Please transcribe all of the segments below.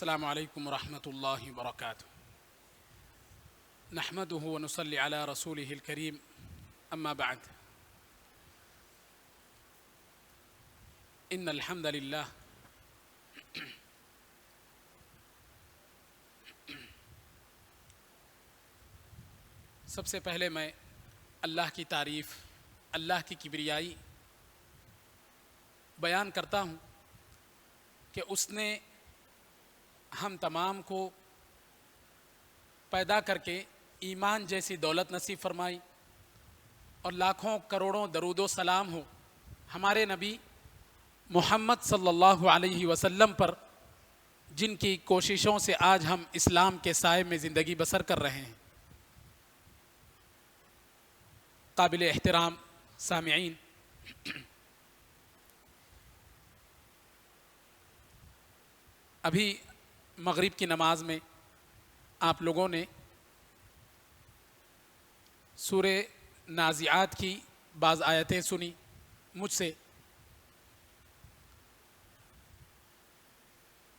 السلام علیکم ورحمۃ اللہ وبرکاتہ نحمده ونصلي على رسوله الكريم اما بعد ان الحمد للہ سب سے پہلے میں اللہ کی تعریف، اللہ کی کبریائی بیان کرتا ہوں کہ اس نے ہم تمام کو پیدا کر کے ایمان جیسی دولت نصیب فرمائی، اور لاکھوں کروڑوں درود و سلام ہو ہمارے نبی محمد صلی اللہ علیہ وسلم پر، جن کی کوششوں سے آج ہم اسلام کے سائے میں زندگی بسر کر رہے ہیں۔ قابل احترام سامعین، ابھی مغرب کی نماز میں آپ لوگوں نے سورہ نازعات کی بعض آیتیں سنی مجھ سے۔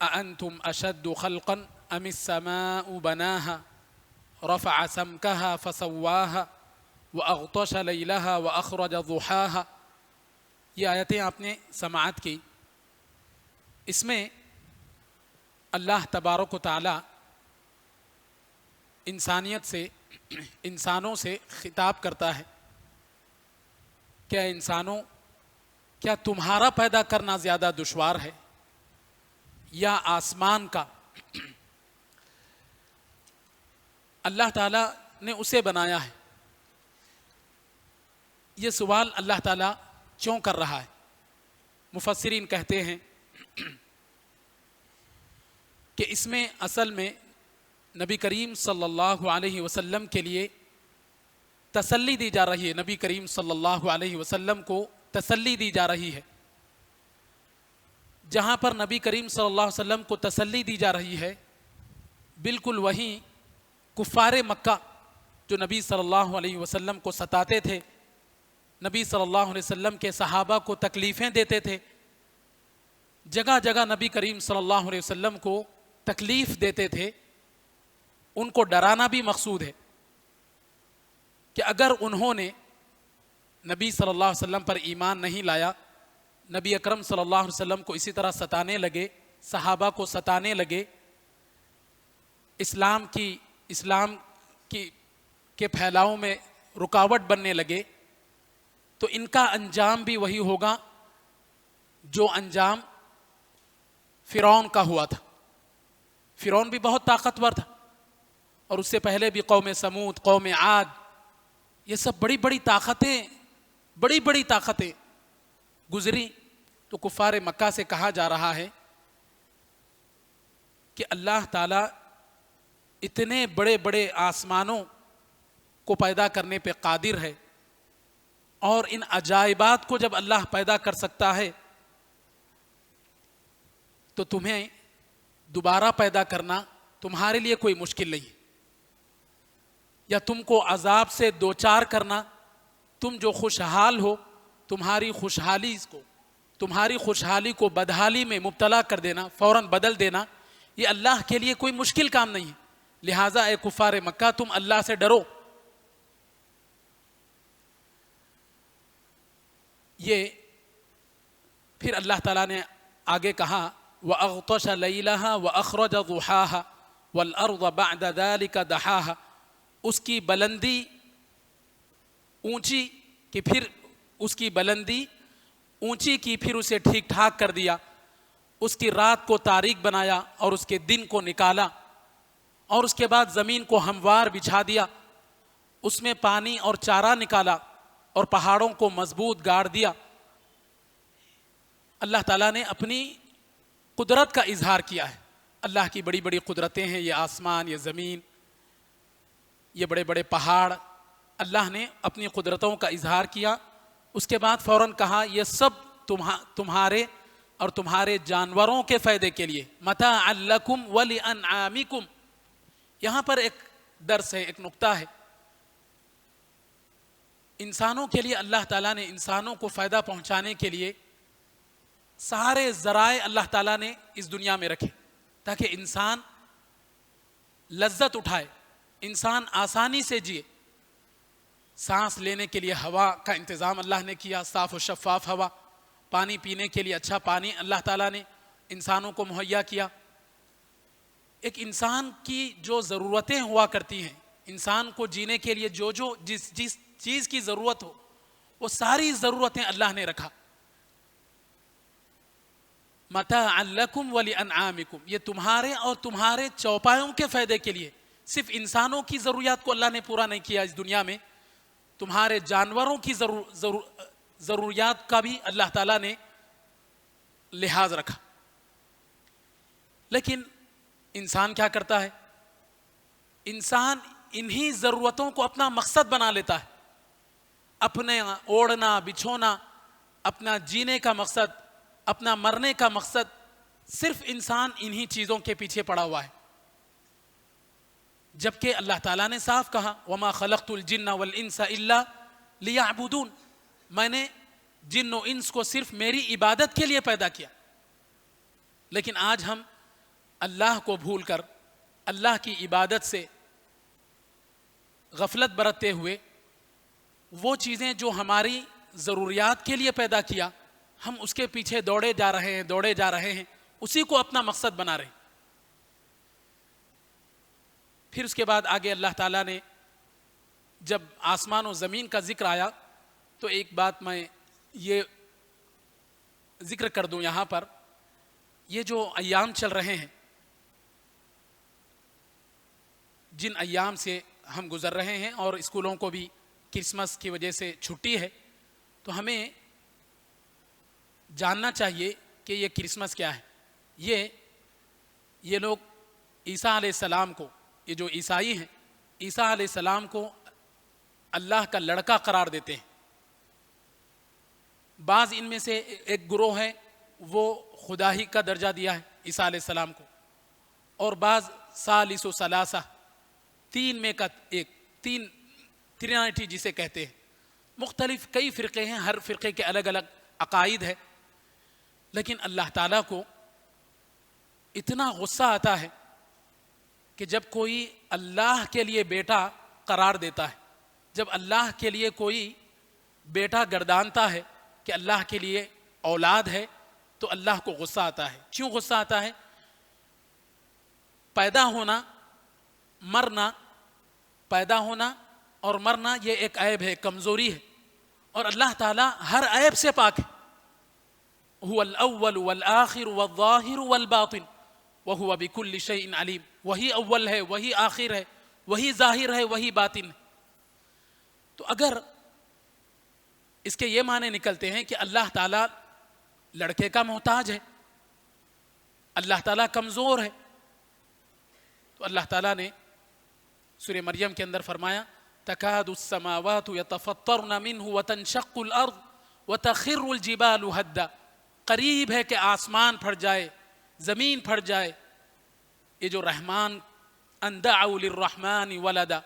أأنتم أشد خلقا أم السماء بناها رفع سمكها فسواها وأغطش ليلها وأخرج ضحاها، یہ آیتیں آپ نے سماعت کی۔ اس میں اللہ تبارک و تعالی انسانیت سے، انسانوں سے خطاب کرتا ہے کہ اے انسانوں، کیا تمہارا پیدا کرنا زیادہ دشوار ہے یا آسمان کا؟ اللہ تعالیٰ نے اسے بنایا ہے۔ یہ سوال اللہ تعالیٰ کیوں کر رہا ہے؟ مفسرین کہتے ہیں کہ اس میں اصل میں نبی کریم صلی اللہ علیہ وسلم کے لیے تسلی دی جا رہی ہے، نبی کریم صلی اللہ علیہ وسلم کو تسلی دی جا رہی ہے۔ جہاں پر نبی کریم صلی اللہ علیہ وسلم کو تسلی دی جا رہی ہے، بالکل وہیں کفار مکہ جو نبی صلی اللہ علیہ وسلم کو ستاتے تھے، نبی صلی اللہ علیہ وسلم کے صحابہ کو تکلیفیں دیتے تھے، جگہ جگہ نبی کریم صلی اللہ علیہ وسلم کو تکلیف دیتے تھے، ان کو ڈرانا بھی مقصود ہے کہ اگر انہوں نے نبی صلی اللہ علیہ وسلم پر ایمان نہیں لایا، نبی اکرم صلی اللہ علیہ وسلم کو اسی طرح ستانے لگے، صحابہ کو ستانے لگے، اسلام کے پھیلاؤ میں رکاوٹ بننے لگے، تو ان کا انجام بھی وہی ہوگا جو انجام فرعون کا ہوا تھا۔ فرعون بھی بہت طاقتور تھا، اور اس سے پہلے بھی قوم سمود، قوم عاد، یہ سب بڑی بڑی طاقتیں گزری۔ تو کفار مکہ سے کہا جا رہا ہے کہ اللہ تعالیٰ اتنے بڑے بڑے آسمانوں کو پیدا کرنے پہ قادر ہے، اور ان عجائبات کو جب اللہ پیدا کر سکتا ہے تو تمہیں دوبارہ پیدا کرنا تمہارے لیے کوئی مشکل نہیں، یا تم کو عذاب سے دوچار کرنا، تم جو خوشحال ہو، تمہاری خوشحالی کو بدحالی میں مبتلا کر دینا، فوراً بدل دینا، یہ اللہ کے لیے کوئی مشکل کام نہیں ہے۔ لہٰذا اے کفار مکہ، تم اللہ سے ڈرو۔ یہ پھر اللہ تعالیٰ نے آگے کہا وَأَغْطَشَ لَيْلَهَا وَأَخْرَجَ ضُحَاهَا وَالْأَرْضَ بَعْدَ ذَلِكَ دَحَاهَا، اس کی بلندی اونچی کہ پھر اس کی بلندی اونچی کی، پھر اسے ٹھیک ٹھاک کر دیا، اس کی رات کو تاریک بنایا اور اس کے دن کو نکالا، اور اس کے بعد زمین کو ہموار بچھا دیا، اس میں پانی اور چارہ نکالا، اور پہاڑوں کو مضبوط گاڑ دیا۔ اللہ تعالیٰ نے اپنی قدرت کا اظہار کیا ہے۔ اللہ کی بڑی بڑی قدرتیں ہیں، یہ آسمان، یہ زمین، یہ بڑے بڑے پہاڑ، اللہ نے اپنی قدرتوں کا اظہار کیا۔ اس کے بعد فوراً کہا یہ سب تمہارے اور تمہارے جانوروں کے فائدے کے لیے، متاعا لکم ولانعامکم۔ یہاں پر ایک درس ہے، ایک نقطہ ہے۔ انسانوں کے لیے اللہ تعالیٰ نے، انسانوں کو فائدہ پہنچانے کے لیے سارے ذرائع اللہ تعالیٰ نے اس دنیا میں رکھے۔ تاکہ انسان لذت اٹھائے، انسان آسانی سے جیے۔ سانس لینے کے لیے ہوا کا انتظام اللہ نے کیا، صاف و شفاف ہوا، پانی پینے کے لیے اچھا پانی اللہ تعالیٰ نے انسانوں کو مہیا کیا۔ ایک انسان کی جو ضرورتیں ہوا کرتی ہیں، انسان کو جینے کے لیے جس چیز کی ضرورت ہو، وہ ساری ضرورتیں اللہ نے رکھا۔ متاعا لکم ولانعامکم، یہ تمہارے اور تمہارے چوپایوں کے فائدے کے لیے۔ صرف انسانوں کی ضروریات کو اللہ نے پورا نہیں کیا اس دنیا میں، تمہارے جانوروں کی ضروریات کا بھی اللہ تعالیٰ نے لحاظ رکھا۔ لیکن انسان کیا کرتا ہے؟ انسان انہی ضرورتوں کو اپنا مقصد بنا لیتا ہے، اپنے اوڑھنا بچھونا، اپنا جینے کا مقصد، اپنا مرنے کا مقصد، صرف انسان انہی چیزوں کے پیچھے پڑا ہوا ہے۔ جبکہ اللہ تعالیٰ نے صاف کہا وَمَا خَلَقْتُ الْجِنَّ وَالْإِنسَ إِلَّا لِيَعْبُدُونَ، میں نے جن و انس کو صرف میری عبادت کے لیے پیدا کیا۔ لیکن آج ہم اللہ کو بھول کر اللہ کی عبادت سے غفلت برتتے ہوئے وہ چیزیں جو ہماری ضروریات کے لیے پیدا کیا، ہم اس کے پیچھے دوڑے جا رہے ہیں، اسی کو اپنا مقصد بنا رہے ہیں۔ پھر اس کے بعد آگے اللہ تعالیٰ نے جب آسمان و زمین کا ذکر آیا تو ایک بات میں یہ ذکر کر دوں یہاں پر، یہ جو ایام چل رہے ہیں، جن ایام سے ہم گزر رہے ہیں، اور اسکولوں کو بھی کرسمس کی وجہ سے چھٹی ہے، تو ہمیں جاننا چاہیے کہ یہ کرسمس کیا ہے۔ یہ لوگ عیسیٰ علیہ السلام کو، یہ جو عیسائی ہیں، عیسیٰ علیہ السلام کو اللہ کا لڑکا قرار دیتے ہیں۔ بعض ان میں سے ایک گروہ ہے وہ خدا ہی کا درجہ دیا ہے عیسیٰ علیہ السلام کو، اور بعض ثالث و ثلاثہ، تین میں کا ایک، ٹرینٹی جسے کہتے ہیں۔ مختلف کئی فرقے ہیں، ہر فرقے کے الگ الگ عقائد ہے، لیکن اللہ تعالیٰ کو اتنا غصہ آتا ہے کہ جب کوئی اللہ کے لیے بیٹا قرار دیتا ہے، جب اللہ کے لیے کوئی بیٹا گردانتا ہے کہ اللہ کے لیے اولاد ہے، تو اللہ کو غصہ آتا ہے۔ کیوں غصہ آتا ہے؟ پیدا ہونا اور مرنا یہ ایک عیب ہے، کمزوری ہے، اور اللہ تعالیٰ ہر عیب سے پاک ہے۔ هو الاول والآخر والظاہر والباطن وهو بكل شيء علیم، وہی اول ہے، وہی آخر ہے، وہی ظاہر ہے، وہی باطن ہے۔ تو اگر اس کے یہ معنی نکلتے ہیں کہ اللہ تعالیٰ لڑکے کا محتاج ہے، اللہ تعالیٰ کمزور ہے، تو اللہ تعالیٰ نے سورہ مریم کے اندر فرمایا تکاد السماوات یتفطرن منہ وتنشق الارض وتخر الجبال ہدا، قریب ہے کہ آسمان پھٹ جائے، زمین پھٹ جائے۔ یہ جو رحمان ان دعوا للرحمن ولدا،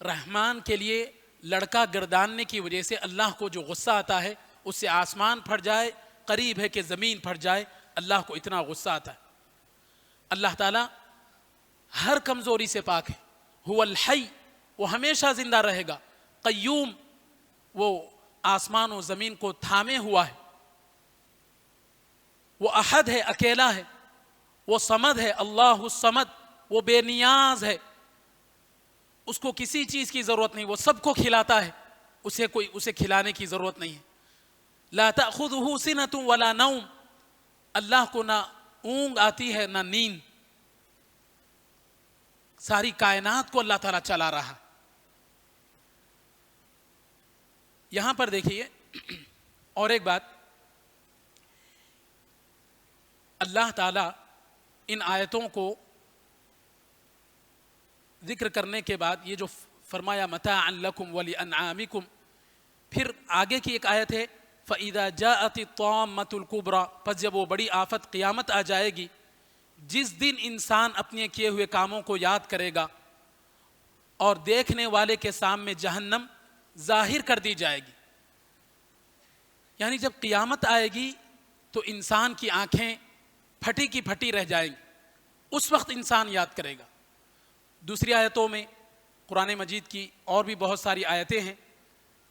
رحمان کے لیے لڑکا گرداننے کی وجہ سے اللہ کو جو غصہ آتا ہے، اس سے آسمان پھٹ جائے، قریب ہے کہ زمین پھٹ جائے، اللہ کو اتنا غصہ آتا ہے۔ اللہ تعالیٰ ہر کمزوری سے پاک ہے۔ هو الحی، وہ ہمیشہ زندہ رہے گا۔ قیوم، وہ آسمان و زمین کو تھامے ہوا ہے۔ وہ احد ہے، اکیلا ہے۔ وہ صمد ہے، اللہ الصمد، وہ بے نیاز ہے، اس کو کسی چیز کی ضرورت نہیں، وہ سب کو کھلاتا ہے، اسے کھلانے کی ضرورت نہیں ہے۔ لا تأخذہ سنۃ ولا نوم، اللہ کو نہ اونگ آتی ہے نہ نیند، ساری کائنات کو اللہ تعالیٰ چلا رہا۔ یہاں پر دیکھیے اور ایک بات، اللہ تعالیٰ ان آیتوں کو ذکر کرنے کے بعد یہ جو فرمایا متاعا لکم ولانعامکم، پھر آگے کی ایک آیت ہے فَإِذَا جَاءَتِ الطَّامَّةُ الْكُبْرَى، پس جب وہ بڑی آفت قیامت آ جائے گی، جس دن انسان اپنے کیے ہوئے کاموں کو یاد کرے گا اور دیکھنے والے کے سامنے جہنم ظاہر کر دی جائے گی۔ یعنی جب قیامت آئے گی تو انسان کی آنکھیں پھٹی کی پھٹی رہ جائیں گی، اس وقت انسان یاد کرے گا۔ دوسری آیتوں میں قرآن مجید کی اور بھی بہت ساری آیتیں ہیں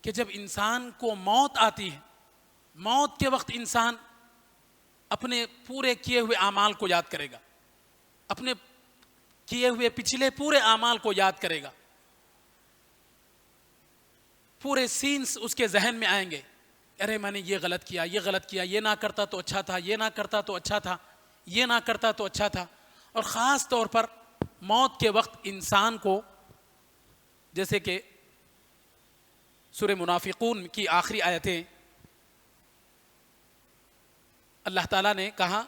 کہ جب انسان کو موت آتی ہے، موت کے وقت انسان اپنے پورے کیے ہوئے اعمال کو یاد کرے گا، اپنے کیے ہوئے پچھلے پورے اعمال کو یاد کرے گا، پورے سینس اس کے ذہن میں آئیں گے، ارے میں نے یہ غلط کیا، یہ غلط کیا، یہ نہ کرتا تو اچھا تھا، یہ نہ کرتا تو اچھا تھا، یہ نہ کرتا تو اچھا تھا۔ اور خاص طور پر موت کے وقت انسان کو، جیسے کہ سورہ منافقون کی آخری آیتیں اللہ تعالیٰ نے کہا،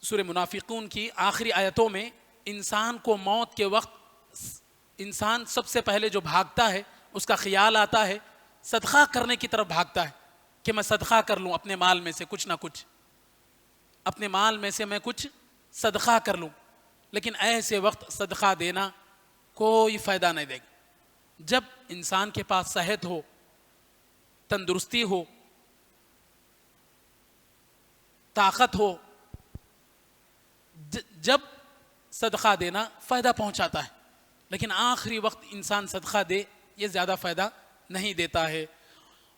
سورہ منافقون کی آخری آیتوں میں انسان کو موت کے وقت انسان سب سے پہلے جو بھاگتا ہے، اس کا خیال آتا ہے صدقہ کرنے کی طرف بھاگتا ہے کہ میں صدقہ کر لوں، اپنے مال میں سے کچھ نہ کچھ، اپنے مال میں سے میں کچھ صدقہ کر لوں۔ لیکن ایسے وقت صدقہ دینا کوئی فائدہ نہیں دے گا۔ جب انسان کے پاس صحت ہو، تندرستی ہو، طاقت ہو، جب صدقہ دینا فائدہ پہنچاتا ہے، لیکن آخری وقت انسان صدقہ دے یہ زیادہ فائدہ نہیں دیتا ہے۔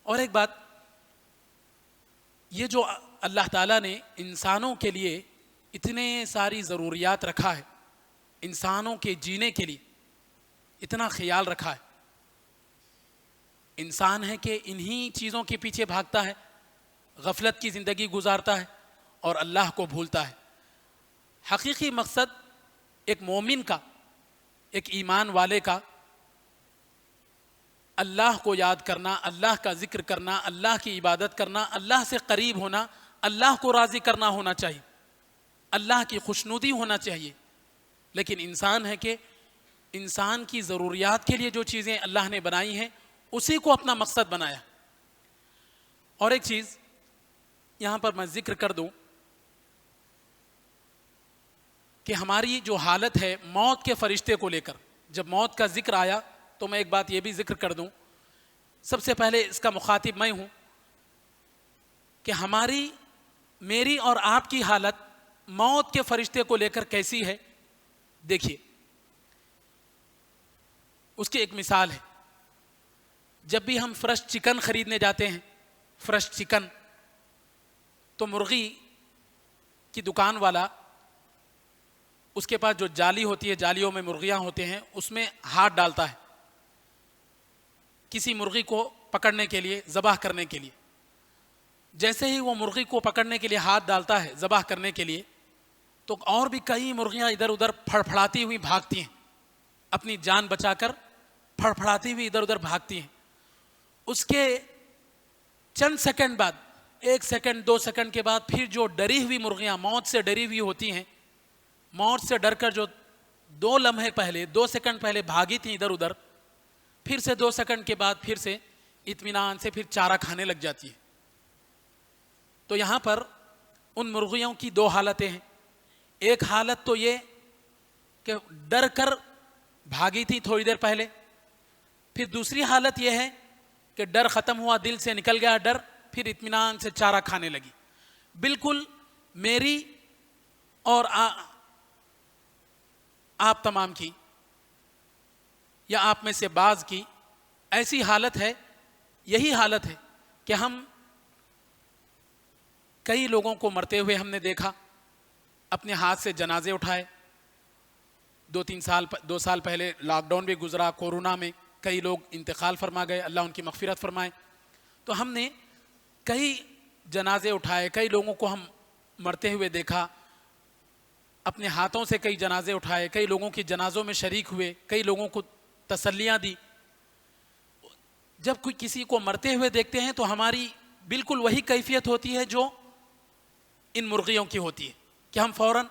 اور ایک بات، یہ جو اللہ تعالیٰ نے انسانوں کے لیے اتنے ساری ضروریات رکھا ہے، انسانوں کے جینے کے لیے اتنا خیال رکھا ہے، انسان ہے کہ انہی چیزوں کے پیچھے بھاگتا ہے، غفلت کی زندگی گزارتا ہے اور اللہ کو بھولتا ہے۔ حقیقی مقصد ایک مومن کا، ایک ایمان والے کا اللہ کو یاد کرنا، اللہ کا ذکر کرنا، اللہ کی عبادت کرنا، اللہ سے قریب ہونا، اللہ کو راضی کرنا ہونا چاہیے، اللہ کی خوشنودی ہونا چاہیے۔ لیکن انسان ہے کہ انسان کی ضروریات کے لیے جو چیزیں اللہ نے بنائی ہیں اسی کو اپنا مقصد بنایا۔ اور ایک چیز یہاں پر میں ذکر کر دوں کہ ہماری جو حالت ہے موت کے فرشتے کو لے کر، جب موت کا ذکر آیا تو میں ایک بات یہ بھی ذکر کر دوں، سب سے پہلے اس کا مخاطب میں ہوں کہ میری اور آپ کی حالت موت کے فرشتے کو لے کر کیسی ہے۔ دیکھیے، اس کی ایک مثال ہے، جب بھی ہم فریش چکن خریدنے جاتے ہیں، فریش چکن، تو مرغی کی دکان والا اس کے پاس جو جالی ہوتی ہے، جالیوں میں مرغیاں ہوتے ہیں، اس میں ہاتھ ڈالتا ہے کسی مرغی کو پکڑنے کے لیے، ذبح کرنے کے لیے۔ جیسے ہی وہ مرغی کو پکڑنے کے لیے ہاتھ ڈالتا ہے ذبح کرنے کے لیے، تو اور بھی کئی مرغیاں ادھر ادھر پھڑپھڑاتی ہوئی بھاگتی ہیں، اپنی جان بچا کر پھڑپھڑاتی ہوئی ادھر ادھر بھاگتی ہیں۔ اس کے چند سیکنڈ بعد، 1 سیکنڈ 2 سیکنڈ کے بعد، پھر جو ڈری ہوئی مرغیاں موت سے ڈری ہوئی ہوتی ہیں، موت سے ڈر کر جو 2 لمحے پہلے، 2 سیکنڈ پہلے بھاگی تھیں ادھر ادھر، پھر سے 2 سیکنڈ کے بعد پھر سے اطمینان سے پھر چارہ کھانے لگ جاتی ہے۔ تو یہاں پر ان مرغیوں کی 2 حالتیں ہیں۔ ایک حالت تو یہ کہ ڈر کر بھاگی تھی تھوڑی دیر پہلے، پھر دوسری حالت یہ ہے کہ ڈر ختم ہوا، دل سے نکل گیا ڈر، پھر اطمینان سے چارہ کھانے لگی۔ بالکل میری اور آپ تمام کی، یا آپ میں سے بعض کی ایسی حالت ہے، یہی حالت ہے کہ ہم کئی لوگوں کو مرتے ہوئے ہم نے دیکھا، اپنے ہاتھ سے جنازے اٹھائے۔ 2 سال پہلے لاک ڈاؤن بھی گزرا، کورونا میں کئی لوگ انتقال فرما گئے، اللہ ان کی مغفرت فرمائے۔ تو ہم نے کئی جنازے اٹھائے، کئی لوگوں کو ہم مرتے ہوئے دیکھا، اپنے ہاتھوں سے کئی جنازے اٹھائے، کئی لوگوں کی جنازوں میں شریک ہوئے، کئی لوگوں کو تسلیاں دی۔ جب کوئی کسی کو مرتے ہوئے دیکھتے ہیں تو ہماری بالکل وہی کیفیت ہوتی ہے جو ان مرغیوں کی ہوتی ہے کہ ہم فوراً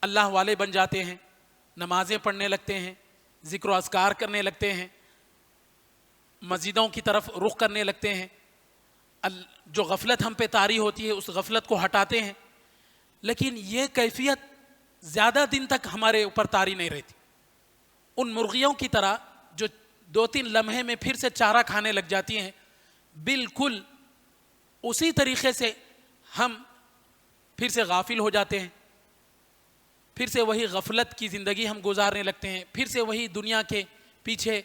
اللہ والے بن جاتے ہیں، نمازیں پڑھنے لگتے ہیں، ذکر و اذکار کرنے لگتے ہیں، مسجدوں کی طرف رخ کرنے لگتے ہیں، جو غفلت ہم پہ طاری ہوتی ہے اس غفلت کو ہٹاتے ہیں۔ لیکن یہ کیفیت زیادہ دن تک ہمارے اوپر طاری نہیں رہتی۔ ان مرغیوں کی طرح جو 2-3 لمحے میں پھر سے چارہ کھانے لگ جاتی ہیں، بالکل اسی طریقے سے ہم پھر سے غافل ہو جاتے ہیں، پھر سے وہی غفلت کی زندگی ہم گزارنے لگتے ہیں، پھر سے وہی دنیا کے پیچھے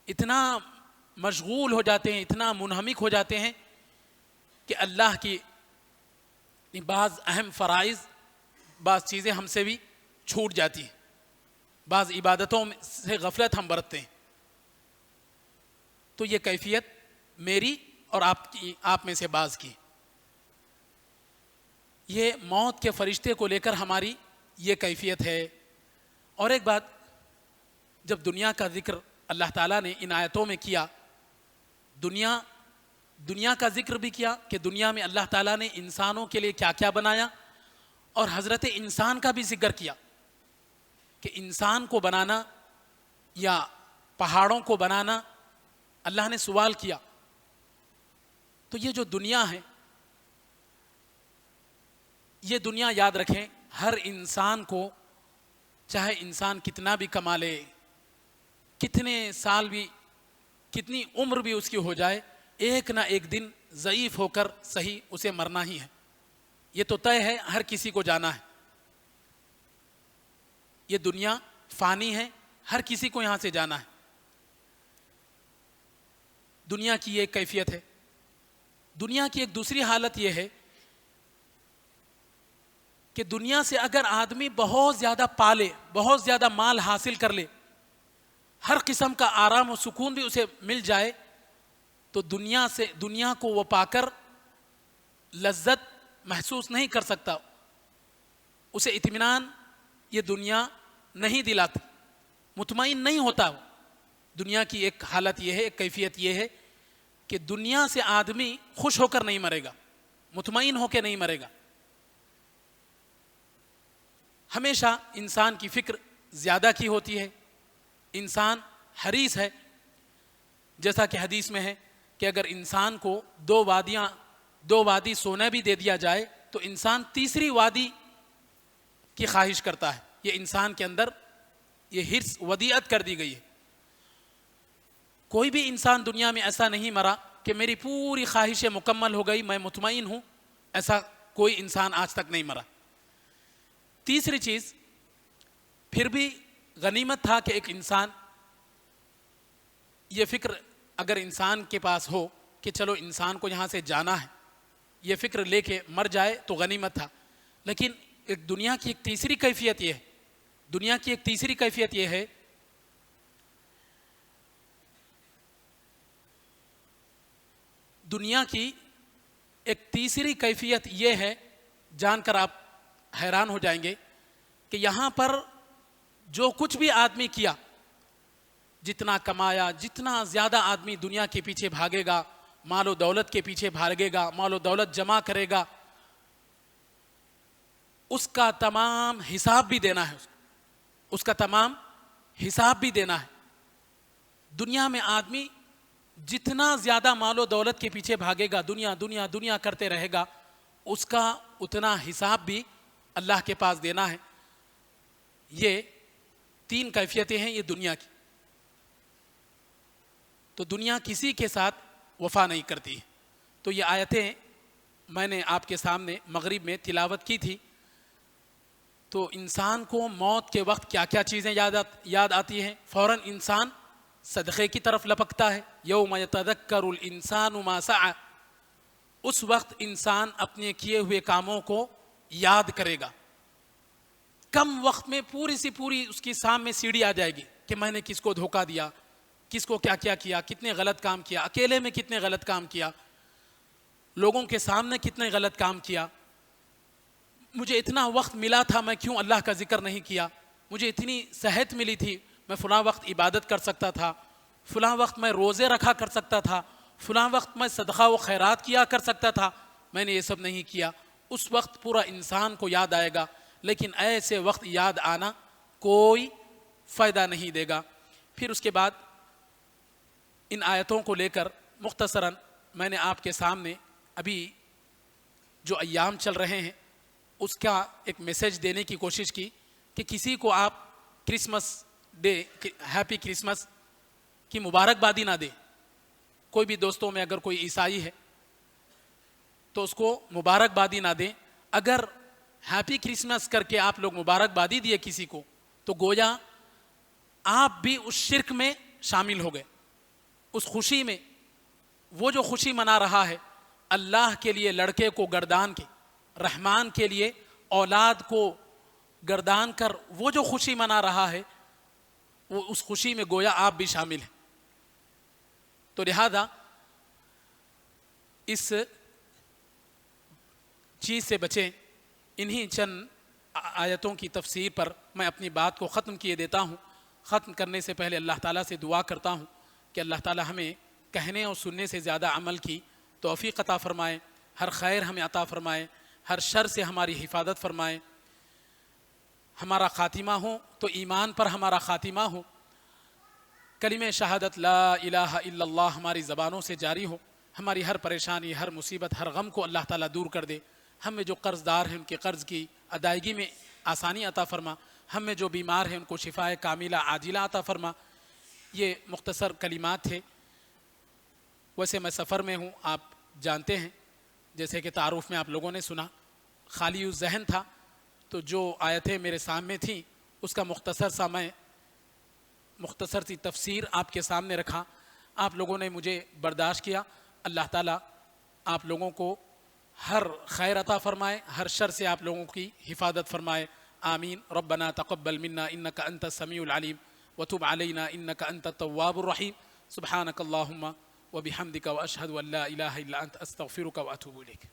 اتنا مشغول ہو جاتے ہیں، اتنا منہمک ہو جاتے ہیں کہ اللہ کی بعض اہم فرائض، بعض چیزیں ہم سے بھی چھوٹ جاتی ہیں، بعض عبادتوں سے غفلت ہم برتتے ہیں۔ تو یہ کیفیت میری اور آپ میں سے بعض کی، یہ موت کے فرشتے کو لے کر ہماری یہ کیفیت ہے۔ اور ایک بات، جب دنیا کا ذکر اللہ تعالیٰ نے ان آیتوں میں کیا، دنیا کا ذکر بھی کیا کہ دنیا میں اللہ تعالیٰ نے انسانوں کے لیے کیا کیا بنایا، اور حضرت انسان کا بھی ذکر کیا کہ انسان کو بنانا یا پہاڑوں کو بنانا اللہ نے سوال کیا۔ تو یہ جو دنیا ہے، یہ دنیا یاد رکھیں، ہر انسان کو، چاہے انسان کتنا بھی کما لے، کتنے سال بھی، کتنی عمر بھی اس کی ہو جائے، ایک نہ ایک دن ضعیف ہو کر صحیح اسے مرنا ہی ہے۔ یہ تو طے ہے، ہر کسی کو جانا ہے۔ یہ دنیا فانی ہے، ہر کسی کو یہاں سے جانا ہے۔ دنیا کی ایک کیفیت ہے۔ دنیا کی ایک دوسری حالت یہ ہے کہ دنیا سے اگر آدمی بہت زیادہ پالے، بہت زیادہ مال حاصل کر لے، ہر قسم کا آرام و سکون بھی اسے مل جائے، تو دنیا کو وہ پا کر لذت محسوس نہیں کر سکتا، اسے اطمینان یہ دنیا نہیں دلاتی، مطمئن نہیں ہوتا وہ۔ دنیا کی ایک حالت یہ ہے، ایک کیفیت یہ ہے کہ دنیا سے آدمی خوش ہو کر نہیں مرے گا، مطمئن ہو کے نہیں مرے گا۔ ہمیشہ انسان کی فکر زیادہ کی ہوتی ہے، انسان حریص ہے۔ جیسا کہ حدیث میں ہے کہ اگر انسان کو دو وادی سونا بھی دے دیا جائے تو انسان تیسری وادی کی خواہش کرتا ہے۔ یہ انسان کے اندر یہ حرص ودیعت کر دی گئی ہے۔ کوئی بھی انسان دنیا میں ایسا نہیں مرا کہ میری پوری خواہشیں مکمل ہو گئی، میں مطمئن ہوں، ایسا کوئی انسان آج تک نہیں مرا۔ تیسری چیز پھر بھی غنیمت تھا کہ ایک انسان، یہ فکر اگر انسان کے پاس ہو کہ چلو انسان کو یہاں سے جانا ہے، یہ فکر لے کے مر جائے تو غنیمت تھا۔ لیکن ایک دنیا کی ایک تیسری کیفیت یہ ہے، دنیا کی ایک تیسری کیفیت یہ ہے دنیا کی ایک تیسری کیفیت یہ ہے، جان کر آپ حیران ہو جائیں گے کہ یہاں پر جو کچھ بھی آدمی کیا، جتنا کمایا، جتنا زیادہ آدمی دنیا کے پیچھے بھاگے گا، مال و دولت کے پیچھے بھاگے گا، مال و دولت جمع کرے گا، اس کا تمام حساب بھی دینا ہے، اس کا تمام حساب بھی دینا ہے۔ دنیا میں آدمی جتنا زیادہ مال و دولت کے پیچھے بھاگے گا، دنیا دنیا دنیا کرتے رہے گا، اس کا اتنا حساب بھی اللہ کے پاس دینا ہے۔ یہ تین کیفیتیں ہیں یہ دنیا کی۔ تو دنیا کسی کے ساتھ وفا نہیں کرتی۔ تو یہ آیتیں میں نے آپ کے سامنے مغرب میں تلاوت کی تھی، تو انسان کو موت کے وقت کیا کیا چیزیں یاد آتی ہیں؟ فوراً انسان صدقے کی طرف لپکتا ہے، یوم یتذکر الانسان ما سعی، اس وقت انسان اپنے کیے ہوئے کاموں کو یاد کرے گا۔ کم وقت میں پوری سی پوری اس کی سامنے سیڑھی آ جائے گی کہ میں نے کس کو دھوکہ دیا، کس کو کیا کیا کیا، کتنے غلط کام کیا، اکیلے میں کتنے غلط کام کیا، لوگوں کے سامنے کتنے غلط کام کیا، مجھے اتنا وقت ملا تھا میں کیوں اللہ کا ذکر نہیں کیا، مجھے اتنی صحت ملی تھی میں فلاں وقت عبادت کر سکتا تھا، فلاں وقت میں روزے رکھا کر سکتا تھا، فلاں وقت میں صدقہ و خیرات کیا کر سکتا تھا، میں نے یہ سب نہیں کیا۔ اس وقت پورا انسان کو یاد آئے گا، لیکن ایسے وقت یاد آنا کوئی فائدہ نہیں دے گا۔ پھر اس کے بعد ان آیتوں کو لے کر مختصراً میں نے آپ کے سامنے ابھی جو ایام چل رہے ہیں اس کا ایک میسج دینے کی کوشش کی کہ کسی کو آپ کرسمس ڈے، ہیپی کرسمس کی مبارکبادی نہ دیں۔ کوئی بھی دوستوں میں اگر کوئی عیسائی ہے تو اس کو مبارکبادی نہ دیں۔ اگر ہیپی کرسمس کر کے آپ لوگ مبارکبادی دیے کسی کو، تو گویا آپ بھی اس شرک میں شامل ہو گئے، اس خوشی میں۔ وہ جو خوشی منا رہا ہے اللہ کے لیے لڑکے کو گردان کے، رحمان کے لیے اولاد کو گردان کر وہ جو خوشی منا رہا ہے، وہ اس خوشی میں گویا آپ بھی شامل ہیں۔ تو لہذا اس چیز سے بچیں۔ انہی چند آیتوں کی تفسیر پر میں اپنی بات کو ختم کیے دیتا ہوں۔ ختم کرنے سے پہلے اللہ تعالیٰ سے دعا کرتا ہوں کہ اللہ تعالیٰ ہمیں کہنے اور سننے سے زیادہ عمل کی توفیق عطا فرمائے، ہر خیر ہمیں عطا فرمائے، ہر شر سے ہماری حفاظت فرمائے، ہمارا خاتمہ ہو تو ایمان پر ہمارا خاتمہ ہو، کلمہ شہادت لا الہ الا اللہ ہماری زبانوں سے جاری ہو، ہماری ہر پریشانی، ہر مصیبت، ہر غم کو اللہ تعالیٰ دور کر دے، ہم میں جو قرض دار ہیں ان کے قرض کی ادائیگی میں آسانی عطا فرما، ہم میں جو بیمار ہیں ان کو شفائے کاملہ عاجلہ عطا فرما۔ یہ مختصر کلمات تھے۔ ویسے میں سفر میں ہوں، آپ جانتے ہیں، جیسے کہ تعارف میں آپ لوگوں نے سنا، خالی الذہن تھا، تو جو آیتیں میرے سامنے تھیں اس کا مختصر سی تفسیر آپ کے سامنے رکھا، آپ لوگوں نے مجھے برداشت کیا۔ اللہ تعالیٰ آپ لوگوں کو ہر خیر عطا فرمائے، ہر شر سے آپ لوگوں کی حفاظت فرمائے، آمین۔ ربنا تقبل منا انک انت السمیع العلیم وتب علینا انک انت التواب الرحیم، سبحانک اللہم وبحمدک واشہد ان لا الہ الا انت استغفرک واتوب الیک۔